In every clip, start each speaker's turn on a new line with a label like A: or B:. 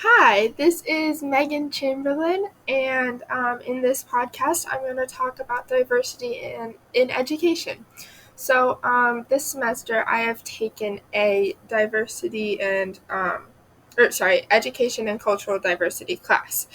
A: Hi, this is Megan Chamberlin, and in this podcast, I'm going to talk about diversity in education. This semester, I have taken a education and cultural diversity class.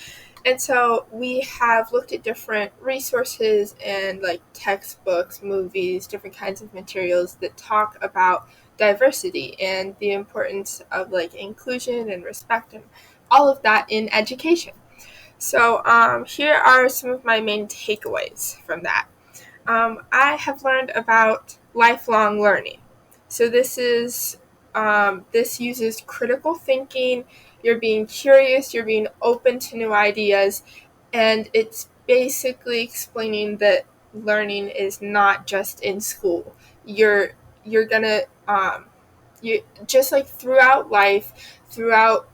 A: And so we have looked at different resources and like textbooks, movies, different kinds of materials that talk about diversity and the importance of like inclusion and respect and all of that in education. Here are some of my main takeaways from that. I have learned about lifelong learning. So this uses critical thinking. You're being curious. You're being open to new ideas, and it's basically explaining that learning is not just in school. You're gonna you just like throughout life, throughout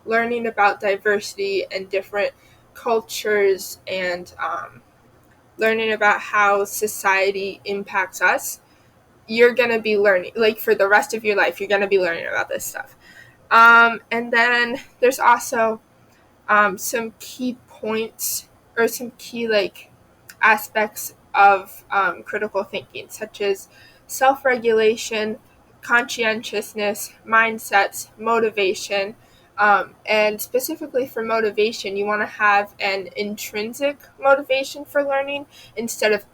A: learning about diversity and different cultures and learning about how society impacts us, you're going to be learning, like for the rest of your life, you're going to be learning about this stuff. And then there's also some key points or some key like aspects of critical thinking, such as self-regulation, conscientiousness, mindsets, motivation. And specifically for motivation, you want to have an intrinsic motivation for learning instead of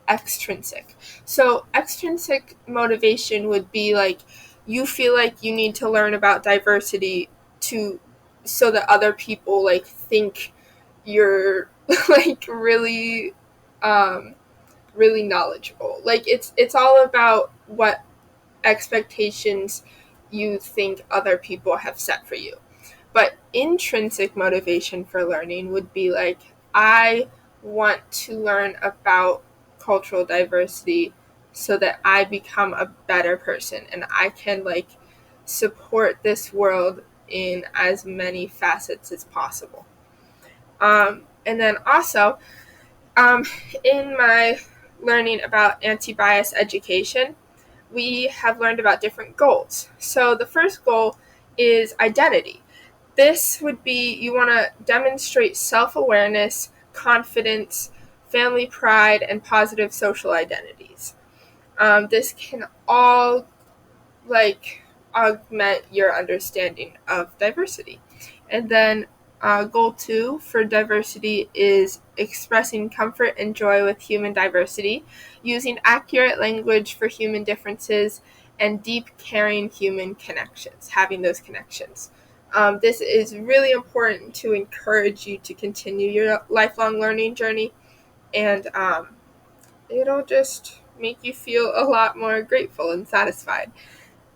A: extrinsic. So extrinsic motivation would be like you feel like you need to learn about diversity to so that other people like think you're like um really knowledgeable. Like it's all about what expectations you think other people have set for you. But intrinsic motivation for learning would be like, I want to learn about cultural diversity so that I become a better person and I can like support this world in as many facets as possible. And then also, um, in my learning about anti-bias education, we have learned about different goals. So the first goal is identity. This would be you want to demonstrate self-awareness, confidence, family pride, and positive social identities. This can all like augment your understanding of diversity. And then goal 2 for diversity is expressing comfort and joy with human diversity, using accurate language for human differences, and deep, caring human connections, having those connections. This is really important to encourage you to continue your lifelong learning journey, and it'll just make you feel a lot more grateful and satisfied.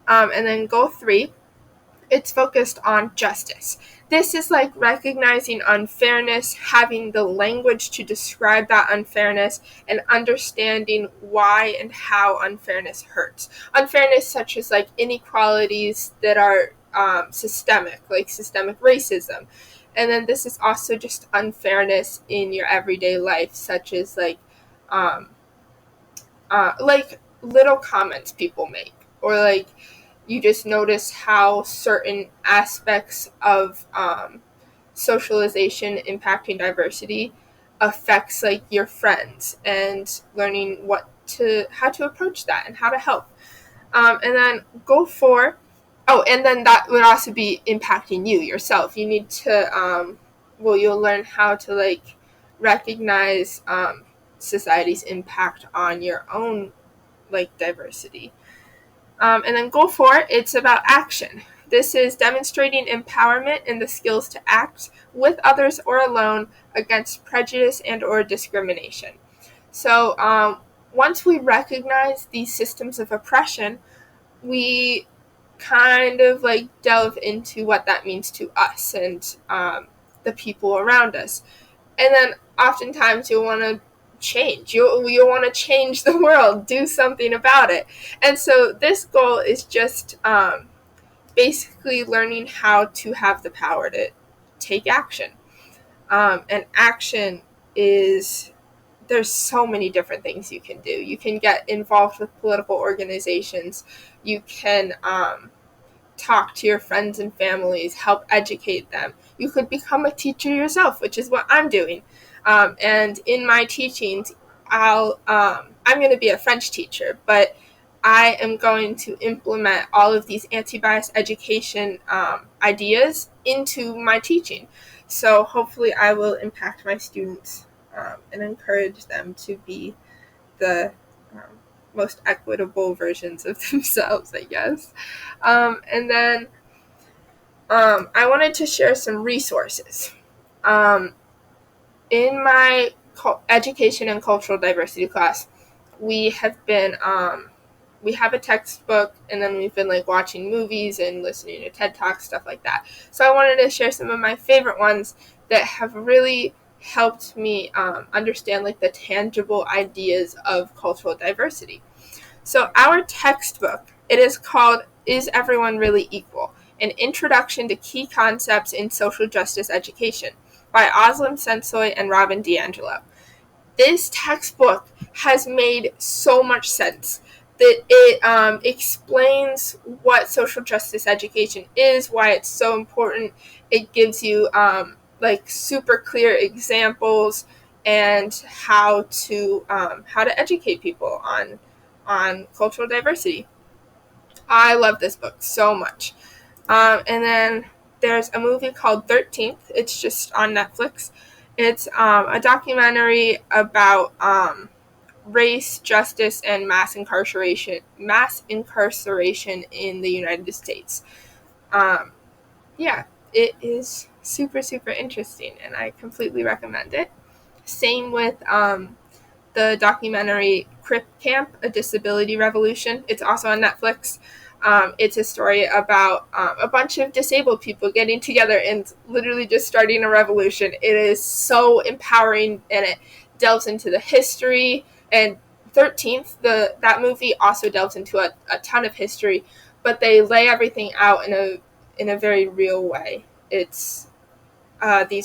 A: And then goal 3, it's focused on justice. This is like recognizing unfairness, having the language to describe that unfairness, and understanding why and how unfairness hurts. Unfairness such as like inequalities that are systemic, like systemic racism. And then this is also just unfairness in your everyday life, such as um, like little comments people make, or like you just notice how certain aspects of socialization impacting diversity affects like your friends, and learning how to approach that and how to help. And then goal 4, oh, and then that would also be impacting you yourself. You need to you'll learn how to like recognize society's impact on your own like diversity. And then goal 4, it's about action. This is demonstrating empowerment and the skills to act with others or alone against prejudice and or discrimination. So once we recognize these systems of oppression, we kind of like delve into what that means to us and the people around us. And then oftentimes you'll want to change. You'll want to change the world, do something about it. And so this goal is just basically learning how to have the power to take action. And action is there's so many different things you can do. You can get involved with political organizations. You can talk to your friends and families, help educate them. You could become a teacher yourself, which is what I'm doing. And in my teachings, I'm going to be a French teacher, but I am going to implement all of these anti-bias education ideas into my teaching. So hopefully I will impact my students and encourage them to be the most equitable versions of themselves, I guess. And then I wanted to share some resources. In my education and cultural diversity class, we have a textbook, and then we've been watching movies and listening to TED Talks, stuff like that. So I wanted to share some of my favorite ones that have really helped me understand the tangible ideas of cultural diversity. So our textbook, it is called Is Everyone Really Equal? An Introduction to Key Concepts in Social Justice Education by Özlem Sensoy and Robin DiAngelo. This textbook has made so much sense that it explains what social justice education is, why it's so important. It gives you super clear examples and how to educate people on cultural diversity. I love this book so much. And then there's a movie called 13th. It's just on Netflix. It's a documentary about race, justice, and mass incarceration in the United States. It is super, super interesting, and I completely recommend it. Same with the documentary Crip Camp, A Disability Revolution. It's also on Netflix. It's a story about a bunch of disabled people getting together and literally just starting a revolution. It is so empowering, and it delves into the history. And 13th, that movie also delves into a ton of history, but they lay everything out in a very real way. These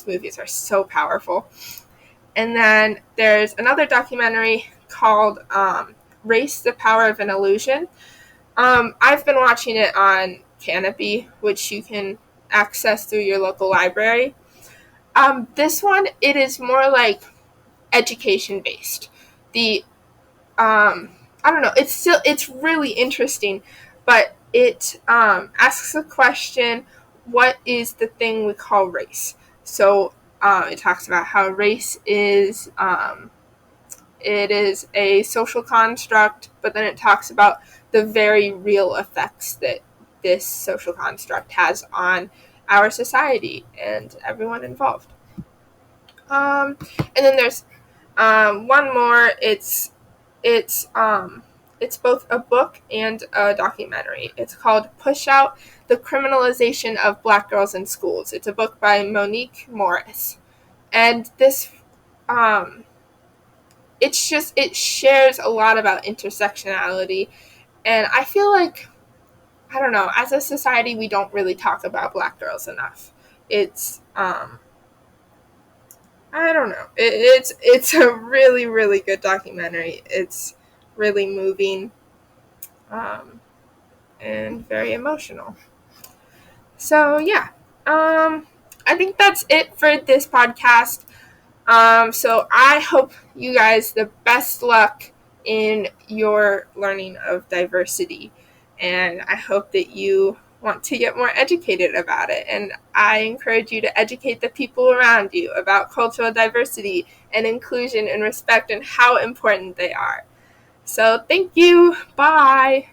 A: movies are so powerful. And then there's another documentary called Race, the Power of an Illusion. I've been watching it on Canopy, which you can access through your local library. This one, it is more education-based. I don't know, it's really interesting, but it asks the question, what is the thing we call race? So it talks about how race is it is a social construct, but then it talks about the very real effects that this social construct has on our society and everyone involved. And then there's one more. It's both a book and a documentary. It's called Push Out: The Criminalization of Black Girls in Schools. It's a book by Monique Morris. And this, it shares a lot about intersectionality. And I feel like, I don't know, as a society, we don't really talk about Black girls enough. It's, I don't know. It's a really, really good documentary. It's really moving, and very emotional. So yeah, I think that's it for this podcast. So I hope you guys the best luck in your learning of diversity, and I hope that you want to get more educated about it. And I encourage you to educate the people around you about cultural diversity and inclusion and respect and how important they are. So thank you. Bye.